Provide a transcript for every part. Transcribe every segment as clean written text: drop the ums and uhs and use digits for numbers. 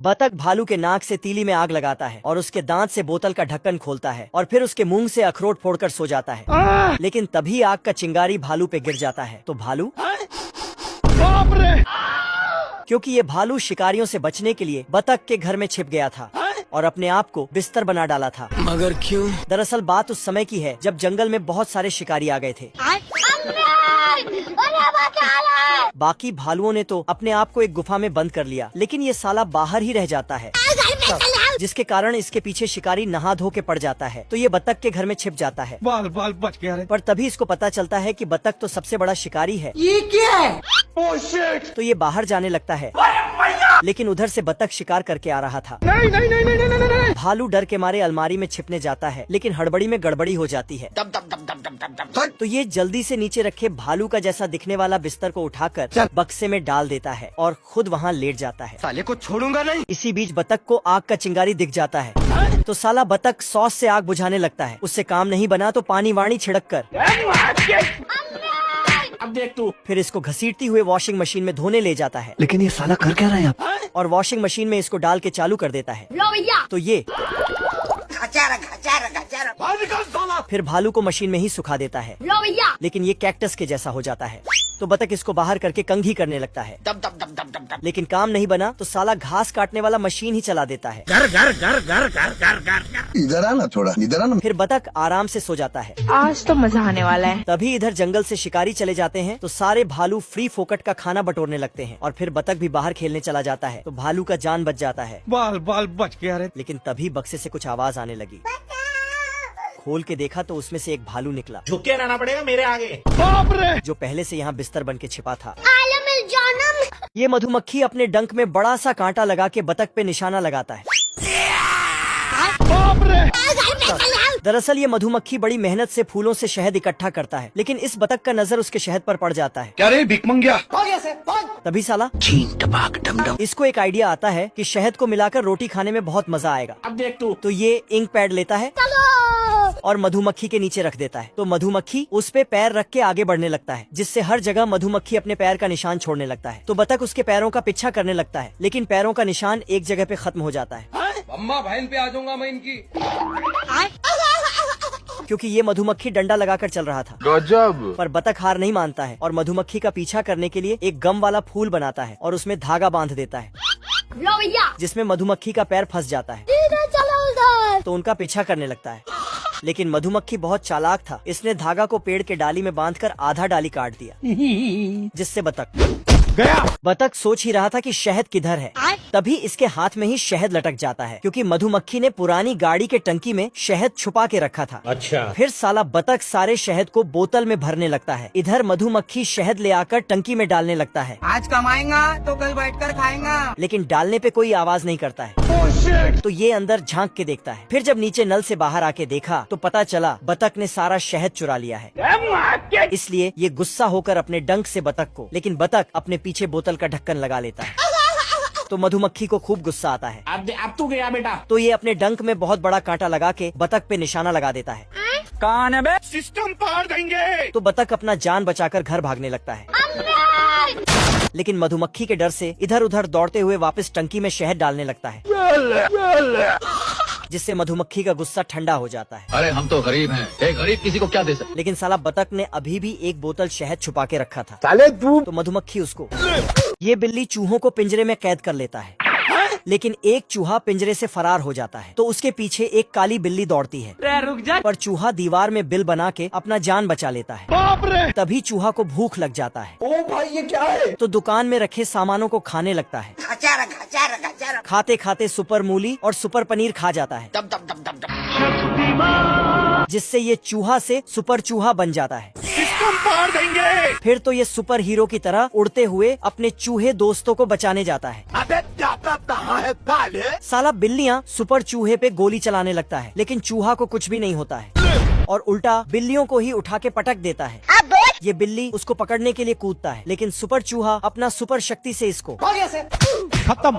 बतख भालू के नाक से तीली में आग लगाता है और उसके दांत से बोतल का ढक्कन खोलता है और फिर उसके मुंह से अखरोट फोड़कर सो जाता है। लेकिन तभी आग का चिंगारी भालू पे गिर जाता है तो भालू क्योंकि ये भालू शिकारियों से बचने के लिए बतख के घर में छिप गया था और अपने आप को बिस्तर बना डाला था। मगर क्यों? दरअसल बात उस समय की है जब जंगल में बहुत सारे शिकारी आ गए थे। बाकी भालुओं ने तो अपने आप को एक गुफा में बंद कर लिया, लेकिन ये साला बाहर ही रह जाता है, जिसके कारण इसके पीछे शिकारी नहा धो के पड़ जाता है तो ये बतख के घर में छिप जाता है। बाल बाल बच गया रे। पर तभी इसको पता चलता है कि बतख तो सबसे बड़ा शिकारी है। ये क्या है? तो ये बाहर जाने लगता है, लेकिन उधर से बतख शिकार करके आ रहा था। नहीं। भालू डर के मारे अलमारी में छिपने जाता है, लेकिन हड़बड़ी में गड़बड़ी हो जाती है। तो ये जल्दी से नीचे रखे भालू का जैसा दिखने वाला बिस्तर को उठाकर बक्से में डाल देता है और खुद वहाँ लेट जाता है। साले को छोड़ूंगा नहीं। इसी बीच बतख को आग का चिंगारी दिख जाता है तो साला बतख सॉस से आग बुझाने लगता है। उससे काम नहीं बना तो पानी वाणी छिड़क कर अब देख तू। फिर इसको घसीटती हुए वॉशिंग मशीन में धोने ले जाता है लेकिन ये साला कर क्या रहा है यहाँ? और वॉशिंग मशीन में इसको डाल के चालू कर देता है। तो ये फिर भालू को मशीन में ही सुखा देता है, लेकिन ये कैक्टस के जैसा हो जाता है। तो बतख इसको बाहर करके कंघी करने लगता है, लेकिन काम नहीं बना तो साला घास काटने वाला मशीन ही चला देता है। इधर आना, थोड़ा इधर आना। फिर बतख आराम से सो जाता है। आज तो मजा आने वाला है। तभी इधर जंगल से शिकारी चले जाते हैं तो सारे भालू फ्री फोकट का खाना बटोरने लगते हैं और फिर बतख भी बाहर खेलने चला जाता है तो भालू का जान बच जाता है। बाल बाल बच गया रे। लेकिन तभी बक्से से कुछ आवाज आने लगी। खोल के देखा तो उसमें से एक भालू निकला, झुक के रहना पड़ेगा मेरे आगे। बाप रे। जो पहले से यहाँ बिस्तर बन के छिपा था। ये मधुमक्खी अपने डंक में बड़ा सा कांटा लगा के बतख पे निशाना लगाता है। बाप रे। दरअसल ये मधुमक्खी बड़ी मेहनत से फूलों से शहद इकट्ठा करता है, लेकिन इस बतख का नजर उसके शहद पर पड़ जाता है। क्या रे भिख मंगिया? तभी साला इसको एक आइडिया आता है कि शहद को मिलाकर रोटी खाने में बहुत मजा आएगा। अब देख तू। तो ये इंक पैड लेता है और मधुमक्खी के नीचे रख देता है। तो मधुमक्खी उस पे पैर रख के आगे बढ़ने लगता है, जिससे हर जगह मधुमक्खी अपने पैर का निशान छोड़ने लगता है। तो बतख उसके पैरों का पीछा करने लगता है, लेकिन पैरों का निशान एक जगह पे खत्म हो जाता है। अम्मा बहन पे आ जाऊंगा मैं इनकी। क्योंकि ये मधुमक्खी डंडा लगाकर चल रहा था। गजब। पर बतख हार नहीं मानता है और मधुमक्खी का पीछा करने के लिए एक गम वाला फूल बनाता है और उसमें धागा बांध देता है, जिसमें मधुमक्खी का पैर फंस जाता है। तो उनका पीछा करने लगता है, लेकिन मधुमक्खी बहुत चालाक था। इसने धागा को पेड़ के डाली में बांधकर आधा डाली काट दिया, जिससे बतख गया। बतख सोच ही रहा था कि शहद किधर है, तभी इसके हाथ में ही शहद लटक जाता है, क्योंकि मधुमक्खी ने पुरानी गाड़ी के टंकी में शहद छुपा के रखा था। अच्छा। फिर साला बतख सारे शहद को बोतल में भरने लगता है। इधर मधुमक्खी शहद ले आकर टंकी में डालने लगता है। आज कमाएगा तो कल बैठकर खाएगा। लेकिन डालने पे कोई आवाज नहीं करता है। तो ये अंदर झांक के देखता है। फिर जब नीचे नल से बाहर आके देखा तो पता चला बतख ने सारा शहद चुरा लिया है। इसलिए ये गुस्सा होकर अपने डंक से बतख को, लेकिन बतख अपने पीछे बोतल का ढक्कन लगा लेता है। तो मधुमक्खी को खूब गुस्सा आता है। अब तू गया बेटा। तो ये अपने डंक में बहुत बड़ा कांटा लगा के बतख पे निशाना लगा देता है। कौन है बे? सिस्टम पार देंगे। तो बतख अपना जान बचाकर घर भागने लगता है, लेकिन मधुमक्खी के डर से इधर उधर दौड़ते हुए वापस टंकी में शहद डालने लगता है, जिससे मधुमक्खी का गुस्सा ठंडा हो जाता है। अरे हम तो गरीब हैं, एक गरीब किसी को क्या दे सकते। लेकिन साला बतख ने अभी भी एक बोतल शहद छुपा के रखा था। साले तू। तो मधुमक्खी उसको, ये बिल्ली चूहों को पिंजरे में कैद कर लेता है, लेकिन एक चूहा पिंजरे से फरार हो जाता है। तो उसके पीछे एक काली बिल्ली दौड़ती है, रुक जा। पर चूहा दीवार में बिल बना के अपना जान बचा लेता है। बाप रे। तभी चूहा को भूख लग जाता है। ओ भाई ये क्या है? तो दुकान में रखे सामानों को खाने लगता है। खाते खाते सुपर मूली और सुपर पनीर खा जाता है, जिससे ये चूहा से सुपर चूहा बन जाता है। सिस्टम पार देंगे। फिर तो ये सुपर हीरो की तरह उड़ते हुए अपने चूहे दोस्तों को बचाने जाता है। अबे जाता कहाँ है साले? साला बिल्लियाँ सुपर चूहे पे गोली चलाने लगता है, लेकिन चूहा को कुछ भी नहीं होता है और उल्टा बिल्लियों को ही उठा के पटक देता है। ये बिल्ली उसको पकड़ने के लिए कूदता है, लेकिन सुपर चूहा अपना सुपर शक्ति से इसको खत्म।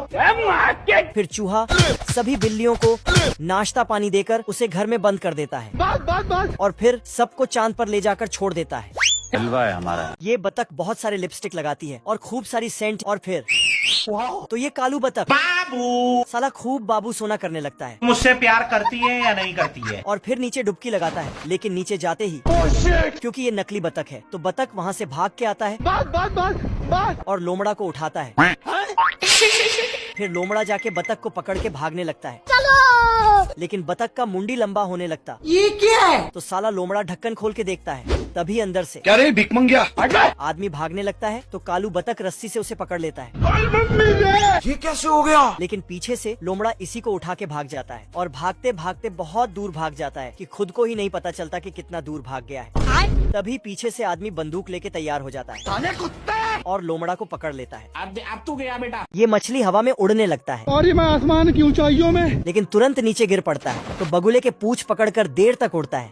फिर चूहा सभी बिल्लियों को नाश्ता पानी देकर उसे घर में बंद कर देता है और फिर सबको चांद पर ले जाकर छोड़ देता है। हलवा है हमारा। ये बतख बहुत सारे लिपस्टिक लगाती है और खूब सारी सेंट और फिर तो ये कालू बतख बाबू साला खूब बाबू सोना करने लगता है मुझसे प्यार करती है या नहीं करती है? और फिर नीचे डुबकी लगाता है, लेकिन नीचे जाते ही क्योंकि ये नकली बतख है तो बतख वहाँ से भाग के आता है और लोमड़ा को उठाता है। फिर लोमड़ा जाके बतख को पकड़ के भागने लगता है, लेकिन बतख का मुंडी लंबा होने लगता। ये क्या है? तो साला लोमड़ा ढक्कन खोल के देखता है, तभी अंदर से क्या रे भिख मंगिया? आदमी भागने लगता है तो कालू बतख रस्सी से उसे पकड़ लेता है, ये कैसे हो गया? लेकिन पीछे से लोमड़ा इसी को उठा के भाग जाता है और भागते भागते बहुत दूर भाग जाता है कि खुद को ही नहीं पता चलता कि कितना दूर भाग गया है। तभी पीछे से आदमी बंदूक लेके तैयार हो जाता है और लोमड़ा को पकड़ लेता है। अब तू गया बेटा। ये मछली हवा में उड़ने लगता है और मैं आसमान की ऊंचाइयों में, लेकिन तुरंत नीचे गिर पड़ता है। तो बगुले के पूंछ पकड़कर देर तक उड़ता है,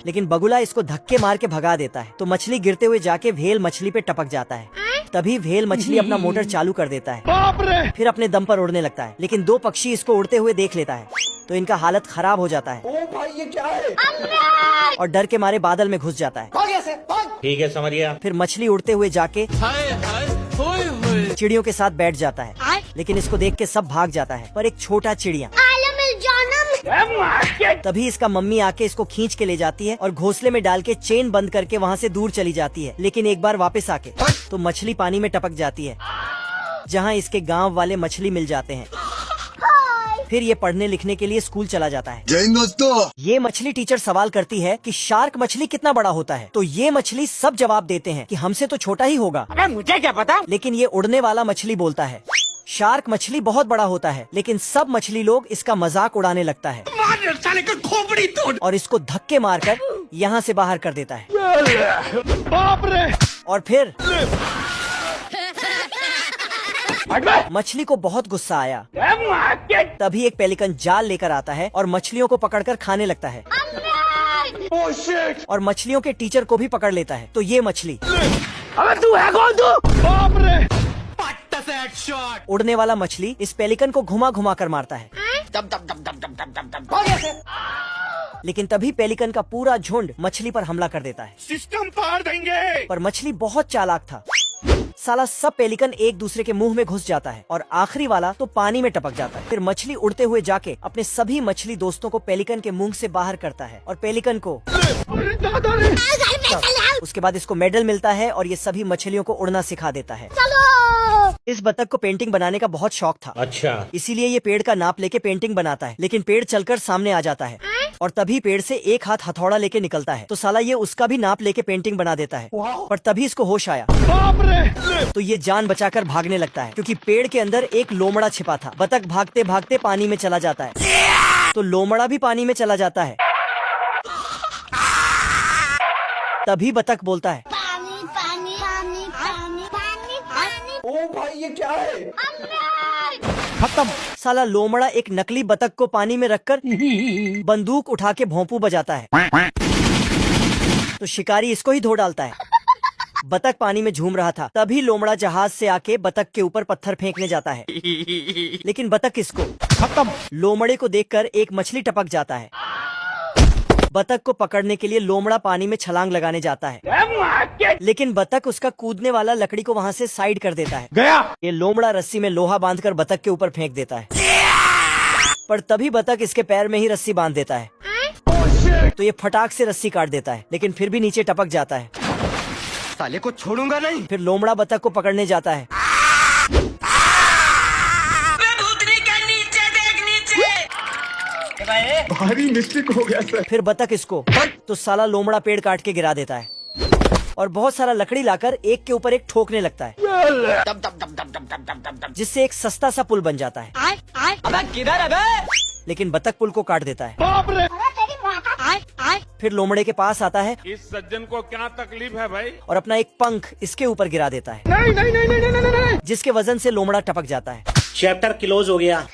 लेकिन बगुला इसको धक्के मार के भगा देता है। तो मछली गिरते हुए जाके व्हेल मछली पे टपक जाता है। तभी व्हेल मछली अपना मोटर चालू कर देता है, बाप रे! फिर अपने दम पर उड़ने लगता है। लेकिन दो पक्षी इसको उड़ते हुए देख लेता है तो इनका हालत खराब हो जाता है ओ भाई ये क्या है? और डर के मारे बादल में घुस जाता है। ठीक है समझ गया। फिर मछली उड़ते हुए जाके चिड़ियों के साथ बैठ जाता है, लेकिन इसको देख के सब भाग जाता है पर एक छोटा चिड़िया। तभी इसका मम्मी आके इसको खींच के ले जाती है और घोंसले में डाल के चेन बंद करके वहाँ से दूर चली जाती है। लेकिन एक बार वापस आके तो मछली पानी में टपक जाती है, जहाँ इसके गांव वाले मछली मिल जाते हैं। फिर ये पढ़ने लिखने के लिए स्कूल चला जाता है। जय दोस्तों। ये मछली टीचर सवाल करती है कि शार्क मछली कितना बड़ा होता है, तो ये मछली सब जवाब देते हैं कि हमसे तो छोटा ही होगा। अबे मुझे क्या पता? लेकिन ये उड़ने वाला मछली बोलता है शार्क मछली बहुत बड़ा होता है, लेकिन सब मछली लोग इसका मजाक उड़ाने लगता है साले का खोपड़ी तोड़। और इसको धक्के मारकर यहाँ से बाहर कर देता है। बाप रे! और फिर मछली को बहुत गुस्सा आया। तभी एक पेलिकन जाल लेकर आता है और मछलियों को पकड़कर खाने लगता है ओ शिट! और मछलियों के टीचर को भी पकड़ लेता है। तो ये मछली अबे तू है कौन तू? बाप रे! उड़ने वाला मछली इस पेलिकन को घुमा घुमा कर मारता है, लेकिन तभी पेलिकन का पूरा झुंड मछली पर हमला कर देता है। सिस्टम पार देंगे। पर मछली बहुत चालाक था, साला सब पेलिकन एक दूसरे के मुंह में घुस जाता है और आखिरी वाला तो पानी में टपक जाता है। फिर मछली उड़ते हुए जाके अपने सभी मछली दोस्तों को पेलिकन के मुंह से बाहर करता है और पेलिकन को उसके बाद इसको मेडल मिलता है और ये सभी मछलियों को उड़ना सिखा देता है। इस बतख को पेंटिंग बनाने का बहुत शौक था, अच्छा इसीलिए ये पेड़ का नाप लेके पेंटिंग बनाता है। लेकिन पेड़ चलकर सामने आ जाता है और तभी पेड़ से एक हाथ हथौड़ा लेके निकलता है। तो साला ये उसका भी नाप लेके पेंटिंग बना देता है। पर तभी इसको होश आया, बाप रे! तो ये जान बचाकर भागने लगता है, क्योंकि पेड़ के अंदर एक लोमड़ा छिपा था। बतख भागते भागते पानी में चला जाता है तो लोमड़ा भी पानी में चला जाता है। तभी बतख बोलता है पानी पानी पानी पानी पानी पानी ओ भाई ये क्या है? खत्म। साला लोमड़ा एक नकली बतख को पानी में रखकर बंदूक उठा के भोंपू बजाता है तो शिकारी इसको ही धो डालता है। बतख पानी में झूम रहा था, तभी लोमड़ा जहाज से आके बतख के ऊपर पत्थर फेंकने जाता है, लेकिन बतख इसको खत्म। लोमड़े को देखकर एक मछली टपक जाता है। बतख को पकड़ने के लिए लोमड़ा पानी में छलांग लगाने जाता है, लेकिन बतख उसका कूदने वाला लकड़ी को वहाँ से साइड कर देता है। गया। ये लोमड़ा रस्सी में लोहा बांधकर बतख के ऊपर फेंक देता है, पर तभी बतख इसके पैर में ही रस्सी बांध देता है तो ये फटाक से रस्सी काट देता है, लेकिन फिर भी नीचे टपक जाता है। साले को छोड़ूंगा नहीं। फिर लोमड़ा बतख को पकड़ने जाता है, भारी मिस्टेक हो गया सर। फिर बतख इसको तो साला लोमड़ा पेड़ काट के गिरा देता है और बहुत सारा लकड़ी लाकर एक के ऊपर एक ठोकने लगता है, जिससे एक सस्ता सा पुल बन जाता है। अबे किधर है बे? लेकिन बतख पुल को काट देता है। बाप रे! फिर लोमड़े के पास आता है इस सज्जन को क्या तकलीफ है भाई? और अपना एक पंख इसके ऊपर गिरा देता है, नहीं नहीं नहीं नहीं नहीं नहीं नहीं। जिसके वजन से लोमड़ा टपक जाता है। चैप्टर क्लोज हो गया।